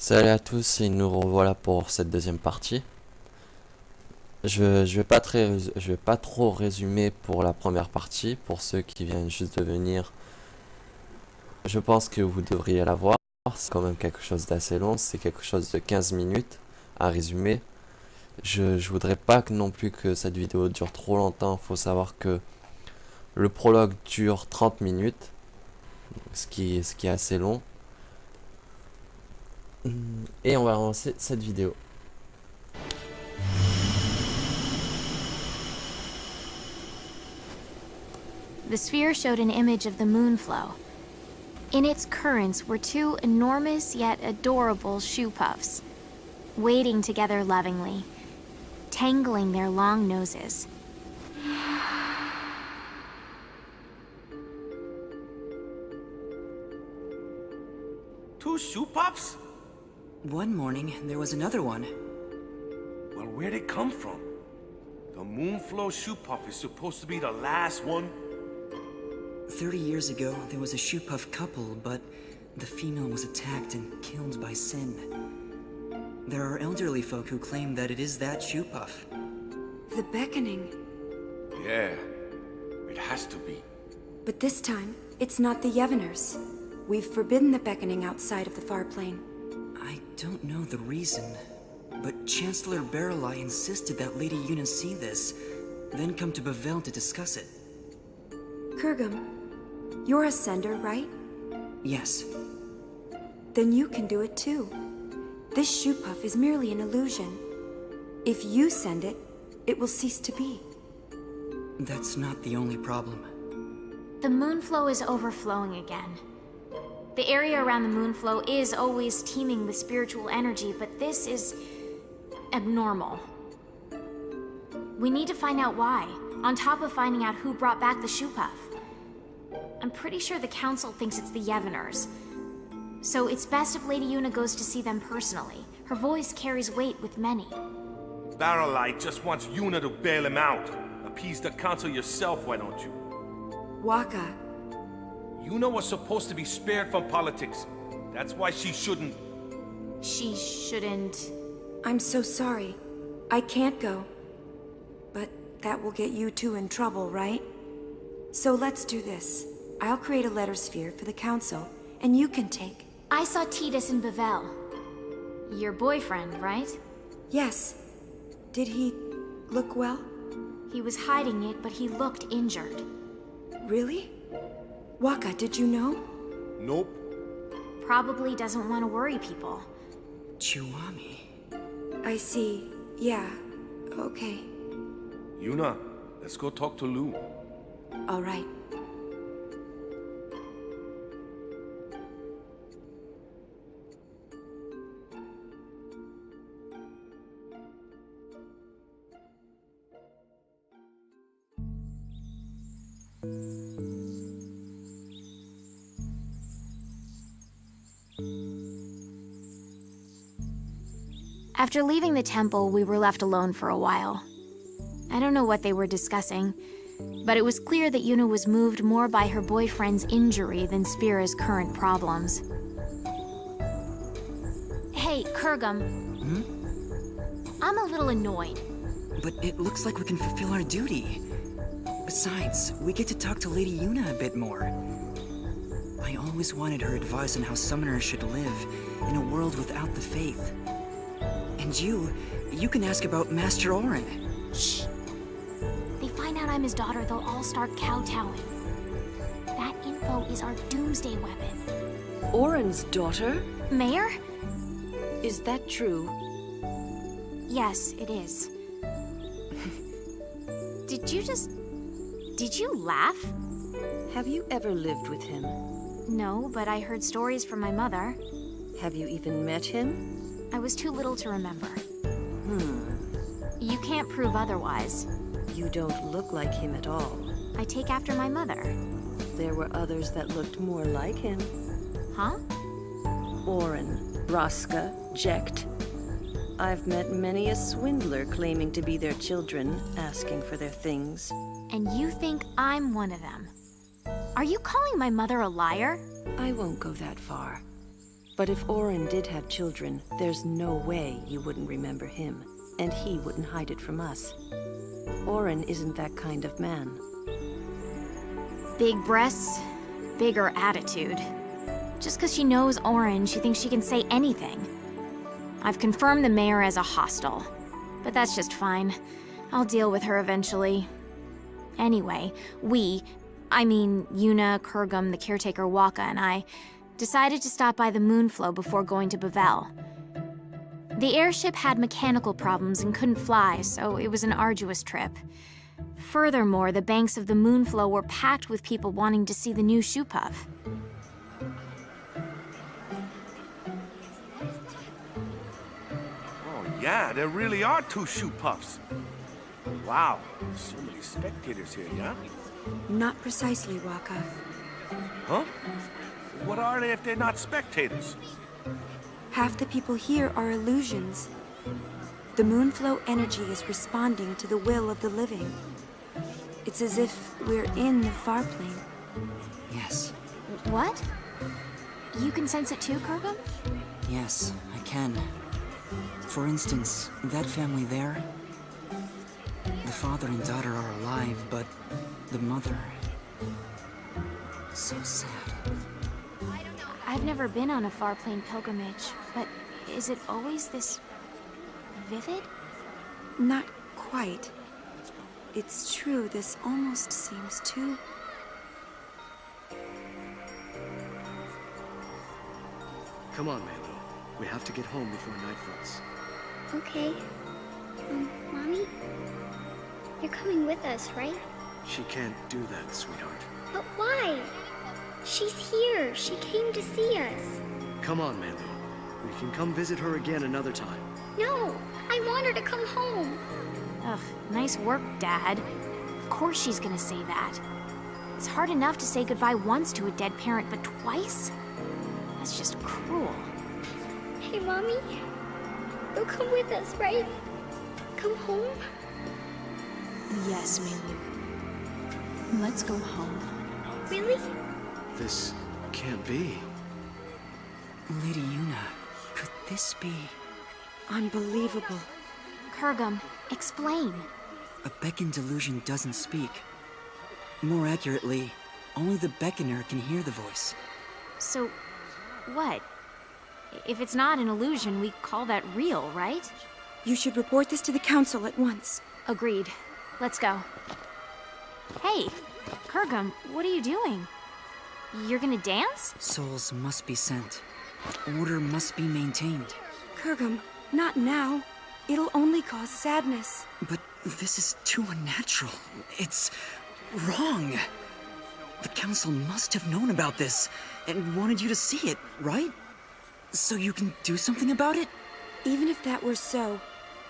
Salut à tous et nous revoilà pour cette deuxième partie. Je vais pas trop résumer pour la première partie. Pour ceux qui viennent juste de venir, je pense que vous devriez la voir. C'est quand même quelque chose d'assez long. C'est quelque chose de 15 minutes à résumer. Je voudrais pas non plus que cette vidéo dure trop longtemps. Faut savoir que le prologue dure 30 minutes, ce qui est assez long. Et on va lancer cette vidéo. The sphere showed an image of the moon flow. In its currents were two enormous yet adorable shoe puffs, wading together lovingly, tangling their long noses. Two shoe puffs? One morning, there was another one. Well, where'd it come from? The Moonflow shoe puff is supposed to be the last one? 30 years ago, there was a shoe puff couple, but the female was attacked and killed by Sin. There are elderly folk who claim that it is that shoe puff. The beckoning. Yeah, it has to be. But this time, it's not the Yevoners. We've forbidden the beckoning outside of the far plane. I don't know the reason, but Chancellor Barrelai insisted that Lady Yuna see this, then come to Bevelle to discuss it. Kurgum, you're a sender, right? Yes. Then you can do it too. This shoe puff is merely an illusion. If you send it, it will cease to be. That's not the only problem. The moon flow is overflowing again. The area around the moon flow is always teeming with spiritual energy, but this is abnormal. We need to find out why, on top of finding out who brought back the shoe puff. I'm pretty sure the council thinks it's the Yevoners. So it's best if Lady Yuna goes to see them personally. Her voice carries weight with many. Barrelite just wants Yuna to bail him out. Appease the council yourself, why don't you? Waka, Yuna was supposed to be spared from politics. That's why she shouldn't. She shouldn't... I'm so sorry. I can't go. But that will get you two in trouble, right? So let's do this. I'll create a letter sphere for the council, and you can take... I saw Titus in Bevelle. Your boyfriend, right? Yes. Did he look well? He was hiding it, but he looked injured. Really? Waka, did you know? Nope. Probably doesn't want to worry people. Chiwami. I see. Yeah. Okay. Yuna, let's go talk to Lou. All right. After leaving the temple, we were left alone for a while. I don't know what they were discussing, but it was clear that Yuna was moved more by her boyfriend's injury than Spira's current problems. Hey, Kurgum. I'm a little annoyed. But it looks like we can fulfill our duty. Besides, we get to talk to Lady Yuna a bit more. I always wanted her advice on how summoners should live in a world without the faith. And you can ask about Master Orin. Shh. They find out I'm his daughter, they'll all start kowtowing. That info is our doomsday weapon. Orin's daughter? Mayor? Is that true? Yes, it is. Did you laugh? Have you ever lived with him? No, but I heard stories from my mother. Have you even met him? I was too little to remember. You can't prove otherwise. You don't look like him at all. I take after my mother. There were others that looked more like him. Huh? Orin, Braska, Jecht. I've met many a swindler claiming to be their children, asking for their things. And you think I'm one of them? Are you calling my mother a liar? I won't go that far. But if Oren did have children, there's no way you wouldn't remember him, and he wouldn't hide it from us. Oren isn't that kind of man. Big breasts, bigger attitude. Just because she knows Oren, she thinks she can say anything. I've confirmed the mayor as a hostile, but that's just fine. I'll deal with her eventually. Anyway, I mean Yuna, Kurgum, the caretaker Waka, and I, decided to stop by the Moonflow before going to Bevelle. The airship had mechanical problems and couldn't fly, so it was an arduous trip. Furthermore, the banks of the Moonflow were packed with people wanting to see the new shoe puff. Oh yeah, there really are 2 shoe puffs. Wow, so many spectators here, yeah? Not precisely, Waka. Huh? What are they if they're not spectators? Half the people here are illusions. The Moonflow energy is responding to the will of the living. It's as if we're in the far plane. Yes, What? You can sense it too, Kurgum? yes, I can. For instance, that family there, the father and daughter are alive, but the mother... so sad. I've never been on a far plane pilgrimage, but is it always this vivid? Not quite. It's true, this almost seems too... Come on, Melo. We have to get home before night falls. Okay. Mommy? You're coming with us, right? She can't do that, sweetheart. But why? She's here. She came to see us. Come on, Melo. We can come visit her again another time. No, I want her to come home. Ugh, nice work, Dad. Of course she's gonna say that. It's hard enough to say goodbye once to a dead parent, but twice? That's just cruel. Hey, Mommy? You'll come with us, right? Come home? Yes, Milu. Let's go home. Really? This can't be. Lady Yuna, could this be... unbelievable. Kurgum, explain. A beckoned illusion doesn't speak. More accurately, only the beckoner can hear the voice. So, what? If it's not an illusion, we call that real, right? You should report this to the council at once. Agreed. Let's go. Hey, Kurgum, what are you doing? You're gonna dance? Souls must be sent. Order must be maintained. Kurgum, not now. It'll only cause sadness. But this is too unnatural. It's wrong. The council must have known about this and wanted you to see it, right? So you can do something about it? Even if that were so,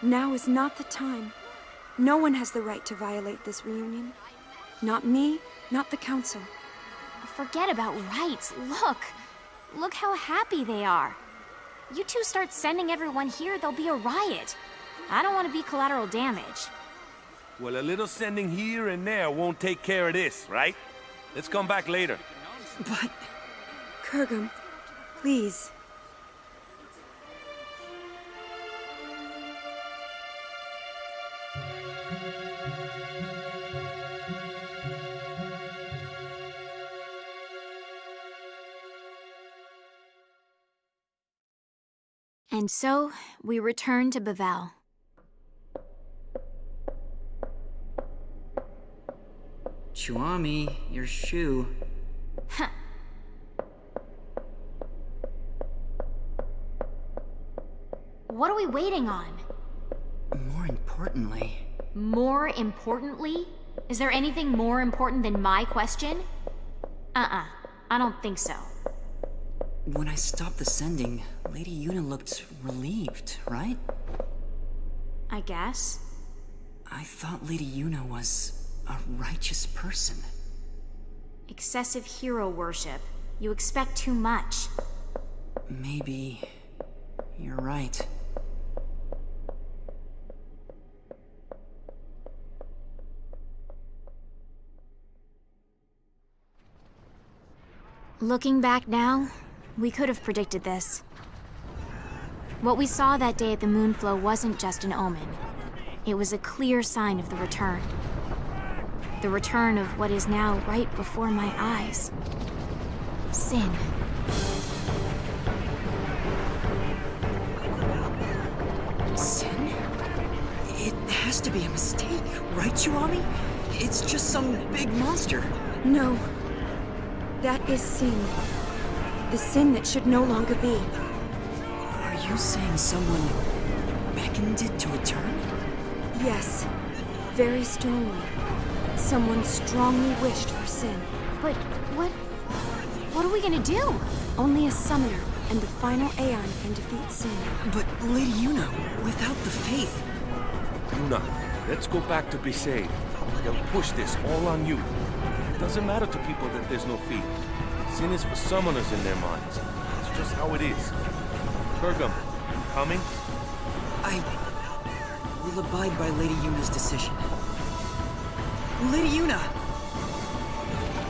now is not the time. No one has the right to violate this reunion. Not me, not the council. Forget about rights. Look how happy they are. You two start sending everyone here, there'll be a riot. I don't want to be collateral damage. Well, a little sending here and there won't take care of this, right? Let's come back later. But... Kurgum, please. And so, we return to Bevelle. Chuami, your shoe. Huh. What are we waiting on? More importantly... More importantly? Is there anything more important than my question? I don't think so. When I stopped the sending, Lady Yuna looked relieved, right? I guess. I thought Lady Yuna was a righteous person. Excessive hero worship. You expect too much. Maybe... you're right. Looking back now, We could have predicted this. What we saw that day at the Moonflow wasn't just an omen. It was a clear sign of the return. The return of what is now right before my eyes. Sin. Sin? It has to be a mistake, right, Chuami? It's just some big monster. No. That is sin. The sin that should no longer be. Are you saying someone beckoned it to return? Yes. Very strongly. Someone strongly wished for sin. But what are we gonna do? Only a summoner and the final Aeon can defeat sin. But Lady Yuna, without the faith... Yuna, let's go back to Veullez. They'll push this all on you. It doesn't matter to people that there's no faith. Sin is for summoners in their minds. It's just how it is. Kurgum, you coming? I will abide by Lady Yuna's decision. Lady Yuna!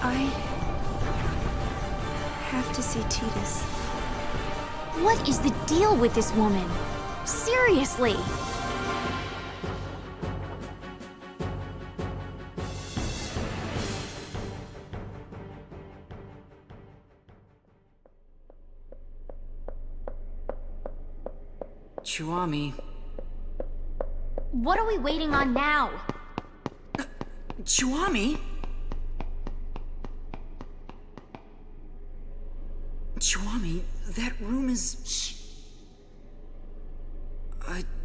I have to see Tidus. What is the deal with this woman? Seriously! Chuami... What are we waiting on now? Chuami? Chuami, that room is... Shh.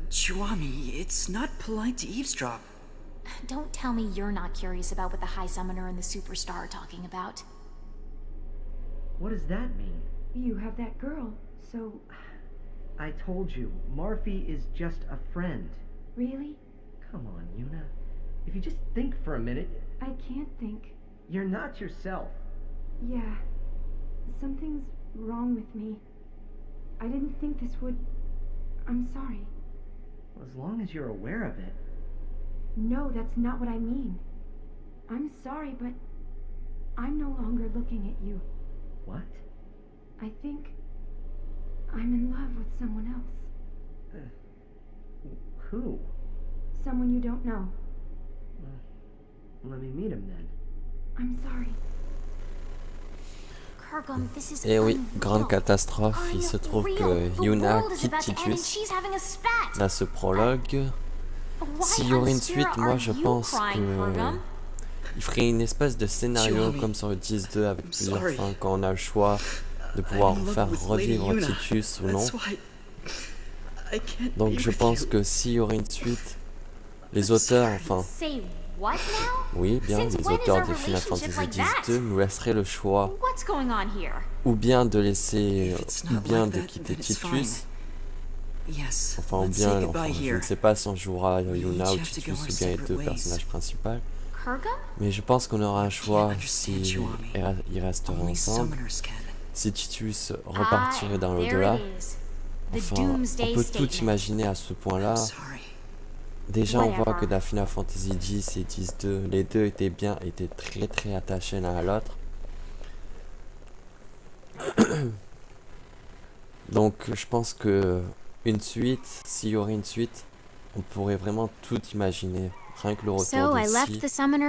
Chuami, it's not polite to eavesdrop. Don't tell me you're not curious about what the High Summoner and the Superstar are talking about. What does that mean? You have that girl, so... I told you, Marfi is just a friend. Really? Come on, Yuna. If you just think for a minute... I can't think. You're not yourself. Yeah. Something's wrong with me. I didn't think this would... I'm sorry. Well, as long as you're aware of it. No, that's not what I mean. I'm sorry, but... I'm no longer looking at you. What? I think... I'm in love with someone else. Who? Someone you don't know. Let me meet him then. I'm sorry. Kurgum, this is Et oui, unreal. grande catastrophe, il se trouve que Yuna quitte Tidus dans ce prologue. S'il y aurait une suite, moi je pense que il ferait une espèce de scénario comme sur le 10-2 avec plusieurs fins quand on a le choix de pouvoir faire revivre Tidus ou non. Donc je pense que s'il y aurait une suite, les auteurs, enfin... Oui, bien, les auteurs de Final Fantasy X-2 nous laisseraient le choix ou bien de laisser, ou bien de quitter Tidus, enfin, ou bien, je ne sais pas si on jouera Yuna ou Tidus ou bien les deux personnages principaux, mais je pense qu'on aura un choix si ils resteront ensemble, si Tidus repartirait dans l'au-delà. Enfin, on peut tout imaginer à ce point-là. Déjà, on voit que dans Final Fantasy X et X-2, les deux étaient très très attachés l'un à l'autre. Donc, je pense que une suite, s'il y aurait une suite, on pourrait vraiment tout imaginer. Rien que le retour de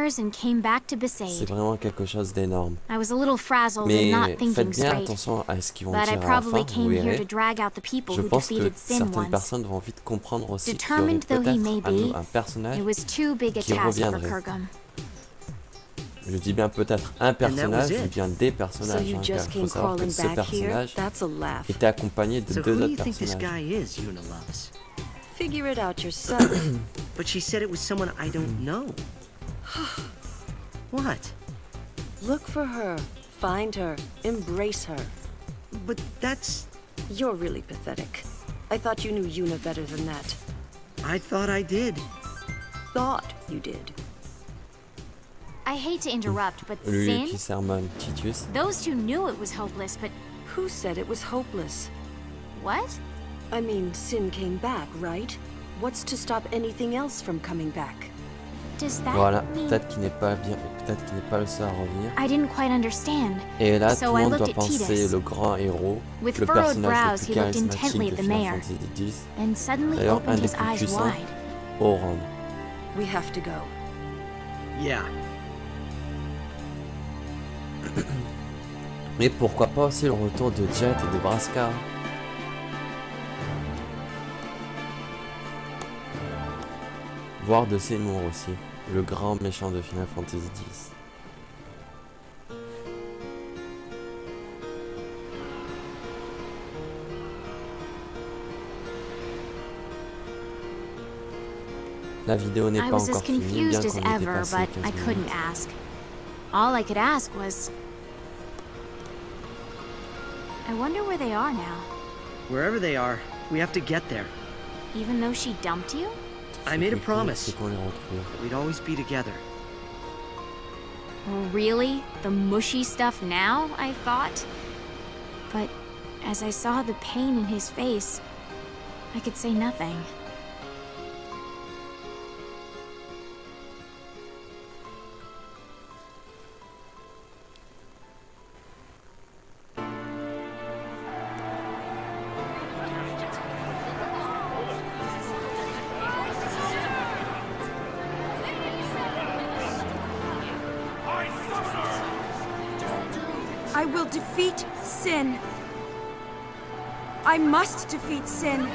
Si, c'est vraiment quelque chose d'énorme. Mais faites bien attention à ce qu'ils vont dire à la fin, vous verrez. Je pense que certaines personnes vont vite comprendre aussi qu'il y aurait peut-être un personnage qui reviendrait. Je dis bien peut-être un personnage, ou bien des personnages, hein, car il faut savoir que ce personnage était accompagné de deux autres personnages. Figure it out yourself. But she said it was someone I don't know. What? Look for her. Find her. Embrace her. But that's... You're really pathetic. I thought you knew Yuna better than that. I thought I did. Thought you did. I hate to interrupt, but Lui Sin? qui sermonne Tidus. Those two knew it was hopeless, but Who said it was hopeless? what? I mean, Sin came back, right? What's to stop anything else from coming back? Does that Voilà, mean... peut-être qu'il n'est pas bien, peut-être qu'il n'est pas le seul à revenir. I didn't quite understand. Et là, So tout le I monde looked doit at penser Titus. le grand héros, With le furrowed personnage brows, le plus he looked intently charismatique at de the Final mayor, Fantasy X. and suddenly D'ailleurs, un opened des his plus eyes puissants wide. au round. We have to go. Yeah. Mais pourquoi pas aussi le retour de Jet et de Braska. Voire de Seymour aussi, le grand méchant de Final Fantasy X. La vidéo n'est I pas was as encore finie, bien confused as qu'on ait ever, dépassé but 15 I couldn't minutes. ask. All I could ask was... I wonder where they are now. Wherever they are, we have to get there. Even though she dumped you? I made a C'est promise qu'on les retrouve. that we'd always be together. Really? The mushy stuff now, I thought? But as I saw the pain in his face, I could say nothing. I will defeat sin. I must defeat sin.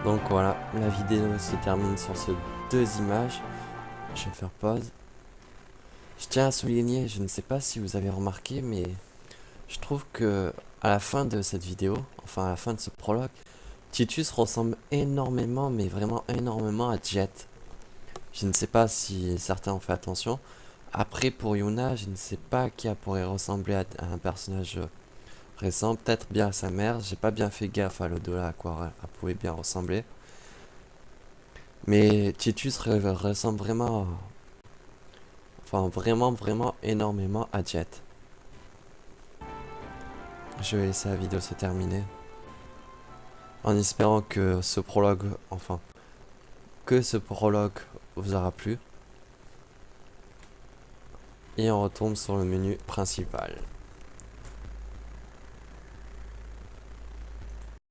Donc voilà, la vidéo se termine sur ces deux images. Je vais faire pause. Je tiens à souligner, je ne sais pas si vous avez remarqué, mais je trouve que à la fin de cette vidéo, enfin à la fin de ce prologue, Titus ressemble énormément, mais vraiment énormément à Jet. Je ne sais pas si certains ont fait attention. Après, pour Yuna, je ne sais pas à qui elle pourrait ressembler à un personnage récent. Peut-être bien à sa mère. J'ai pas bien fait gaffe à l'au-delà à quoi elle pouvait bien ressembler. Mais Titus ressemble vraiment... Enfin, vraiment énormément à Jet. Je vais laisser la vidéo se terminer. En espérant que ce prologue... Enfin... Que ce prologue vous aura plu. Et on retombe sur le menu principal.